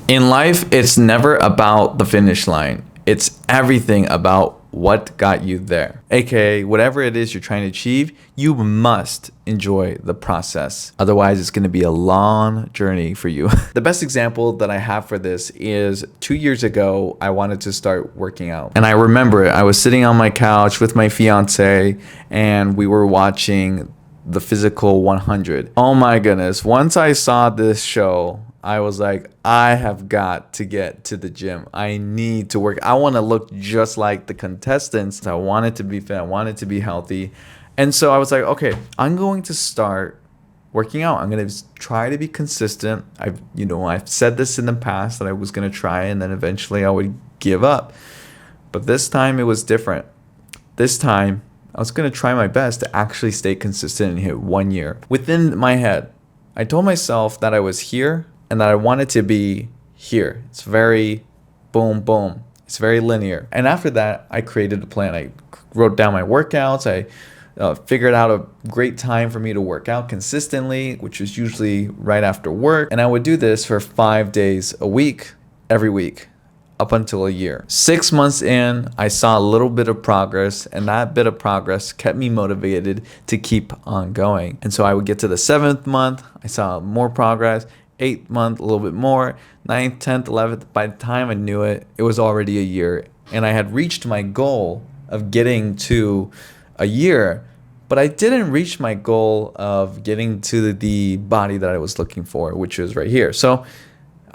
In life, it's never about the finish line. It's everything about what got you there. AKA, whatever it is you're trying to achieve, you must enjoy the process. Otherwise, it's going to be a long journey for you. The best example that I have for this is 2 years ago, I wanted to start working out. And I remember I was sitting on my couch with my fiance and we were watching the Physical 100. Oh my goodness. Once I saw this show, I was like, I have got to get to the gym. I need to work. I want to look just like the contestants. I wanted to be fit. I wanted to be healthy. And so I was like, okay, I'm going to start working out. I'm going to try to be consistent. I've said this in the past that I was going to try and then eventually I would give up. But this time it was different. This time I was going to try my best to actually stay consistent and hit 1 year. Within my head, I told myself that I was here and that I wanted to be here. It's very boom, boom. It's very linear. And after that, I created a plan. I wrote down my workouts. I figured out a great time for me to work out consistently, which was usually right after work. And I would do this for 5 days a week, every week, up until a year. 6 months in, I saw a little bit of progress, and that bit of progress kept me motivated to keep on going. And so I would get to the 7th month, I saw more progress. 8th month, a little bit more, 9th, 10th, 11th. By the time I knew it, it was already a year. And I had reached my goal of getting to a year, but I didn't reach my goal of getting to the body that I was looking for, which was right here. So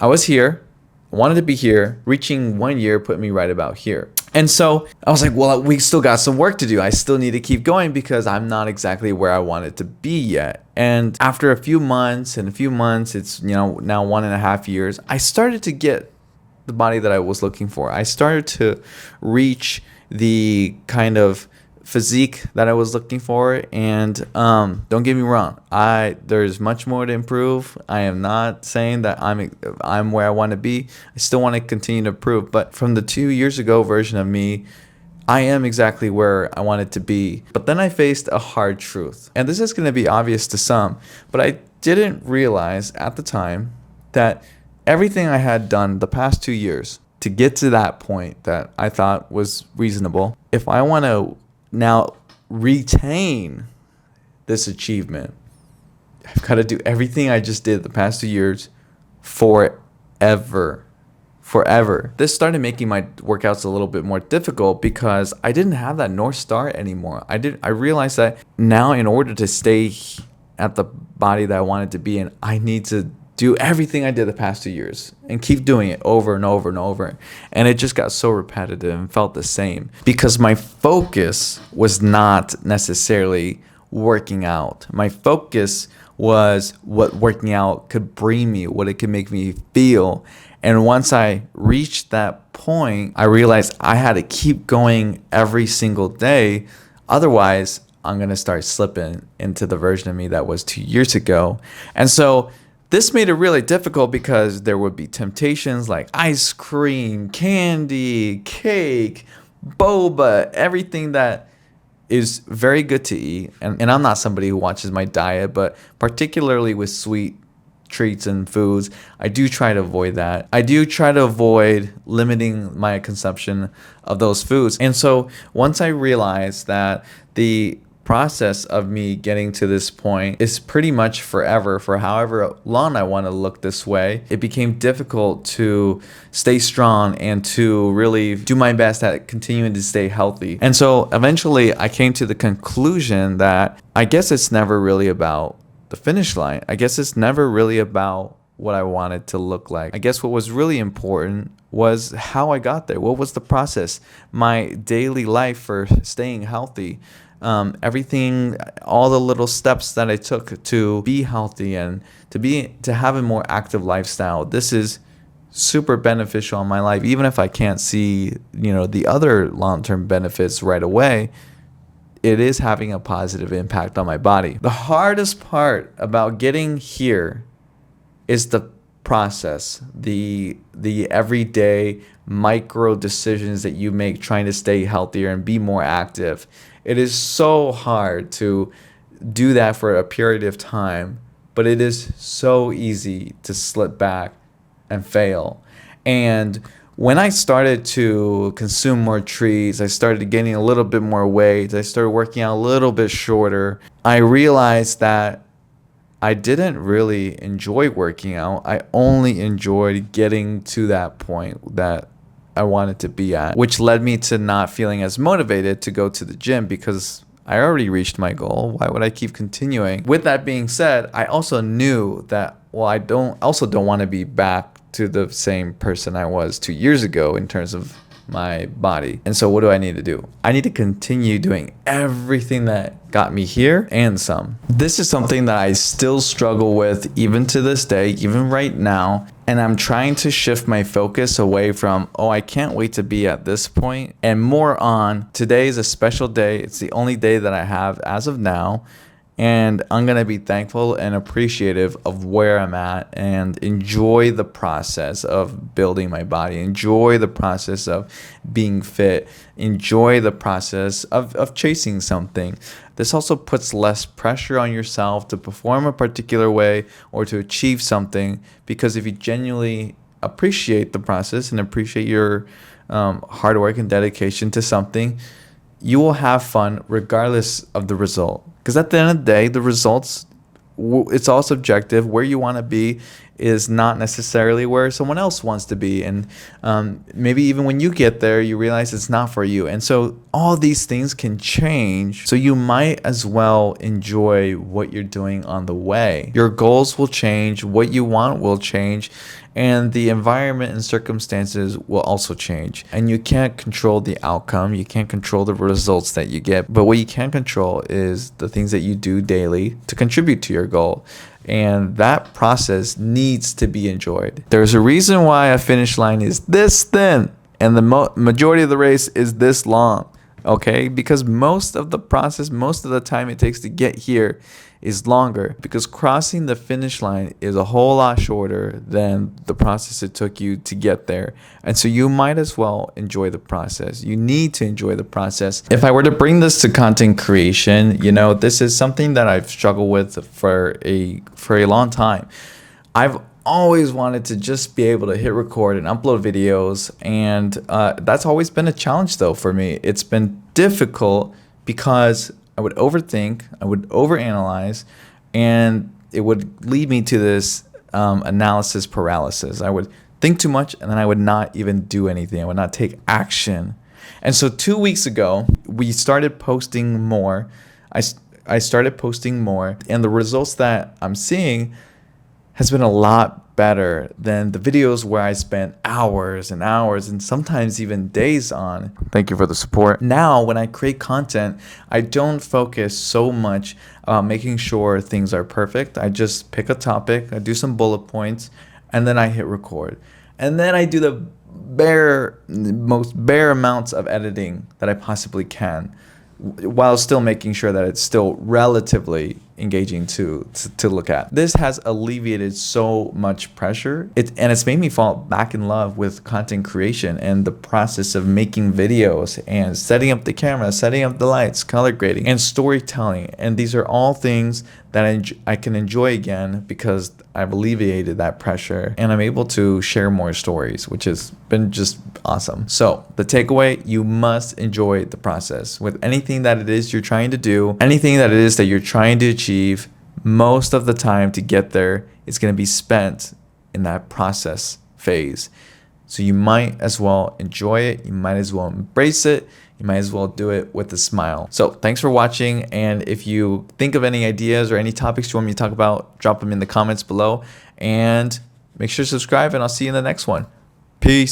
I was here, I wanted to be here. Reaching 1 year put me right about here. And so I was like, well, we still got some work to do. I still need to keep going because I'm not exactly where I wanted to be yet. And after a few months, it's, now 1.5 years, I started to get the body that I was looking for. I started to reach the kind of physique that I was looking for. And don't get me wrong, there's much more to improve. I am not saying that I'm where I want to be. I still want to continue to improve. But from the 2 years ago version of me, I am exactly where I wanted to be. But then I faced a hard truth. And this is going to be obvious to some, but I didn't realize at the time that everything I had done the past 2 years to get to that point that I thought was reasonable, if I want to now retain this achievement, I've got to do everything I just did the past 2 years forever. This started making my workouts a little bit more difficult because I didn't have that North Star anymore. I realized that now in order to stay at the body that I wanted to be in, I need to do everything I did the past 2 years and keep doing it over and over and over. And it just got so repetitive and felt the same because my focus was not necessarily working out. My focus was what working out could bring me, what it could make me feel. And once I reached that point, I realized I had to keep going every single day. Otherwise, I'm going to start slipping into the version of me that was 2 years ago. And so this made it really difficult because there would be temptations like ice cream, candy, cake, boba, everything that is very good to eat. And I'm not somebody who watches my diet, but particularly with sweet treats and foods, I do try to avoid that. I do try to avoid limiting my consumption of those foods. And so once I realized that the process of me getting to this point is pretty much forever, for however long I want to look this way, it became difficult to stay strong and to really do my best at continuing to stay healthy. And so eventually I came to the conclusion that I guess it's never really about the finish line. I guess it's never really about what I wanted to look like. I guess what was really important was how I got there. What was the process? My daily life for staying healthy. Everything, all the little steps that I took to be healthy and to have a more active lifestyle. This is super beneficial in my life. Even if I can't see, the other long-term benefits right away, it is having a positive impact on my body. The hardest part about getting here is the process, the everyday micro decisions that you make trying to stay healthier and be more active. It is so hard to do that for a period of time, but it is so easy to slip back and fail. And when I started to consume more treats, I started getting a little bit more weight, I started working out a little bit shorter, I realized that I didn't really enjoy working out. I only enjoyed getting to that point that I wanted to be at, which led me to not feeling as motivated to go to the gym because I already reached my goal. Why would I keep continuing? With that being said, I also knew that, well, I don't want to be back to the same person I was 2 years ago in terms of my body. And so what do I need to do? I need to continue doing everything that got me here and some. This is something that I still struggle with even to this day, even right now. And I'm trying to shift my focus away from, oh, I can't wait to be at this point, and more on, today is a special day. It's the only day that I have as of now. And I'm going to be thankful and appreciative of where I'm at and enjoy the process of building my body, enjoy the process of being fit, enjoy the process of chasing something. This also puts less pressure on yourself to perform a particular way or to achieve something, because if you genuinely appreciate the process and appreciate your hard work and dedication to something, you will have fun regardless of the result. Because at the end of the day, the results, it's all subjective. Where you want to be is not necessarily where someone else wants to be. And maybe even when you get there, you realize it's not for you. And so all these things can change. So you might as well enjoy what you're doing on the way. Your goals will change. What you want will change. And the environment and circumstances will also change. And you can't control the outcome. You can't control the results that you get. But what you can control is the things that you do daily to contribute to your goal. And that process needs to be enjoyed. There's a reason why a finish line is this thin and the majority of the race is this long. Okay? Because most of the process, most of the time it takes to get here is longer, because crossing the finish line is a whole lot shorter than the process it took you to get there. And so you might as well enjoy the process. You need to enjoy the process. If I were to bring this to content creation, this is something that I've struggled with for a long time. I've always wanted to just be able to hit record and upload videos, and that's always been a challenge though for me. It's been difficult because I would overthink, I would overanalyze, and it would lead me to this analysis paralysis. I would think too much, and then I would not even do anything. I would not take action. And so 2 weeks ago, we started posting more. I started posting more, and the results that I'm seeing has been a lot better than the videos where I spent hours and hours and sometimes even days on. Thank you for the support. Now, when I create content, I don't focus so much on making sure things are perfect. I just pick a topic, I do some bullet points, and then I hit record. And then I do the most bare amounts of editing that I possibly can, while still making sure that it's still relatively engaging to look at. This has alleviated so much pressure, and it's made me fall back in love with content creation and the process of making videos and setting up the camera, setting up the lights, color grading, and storytelling. And these are all things that I can enjoy again because I've alleviated that pressure and I'm able to share more stories, which has been just awesome. So the takeaway, you must enjoy the process with anything that it is you're trying to do, anything that it is that you're trying to achieve. Most of the time to get there is going to be spent in that process phase. So you might as well enjoy it. You might as well embrace it. You might as well do it with a smile. So thanks for watching. And if you think of any ideas or any topics you want me to talk about, drop them in the comments below. And make sure to subscribe, and I'll see you in the next one. Peace.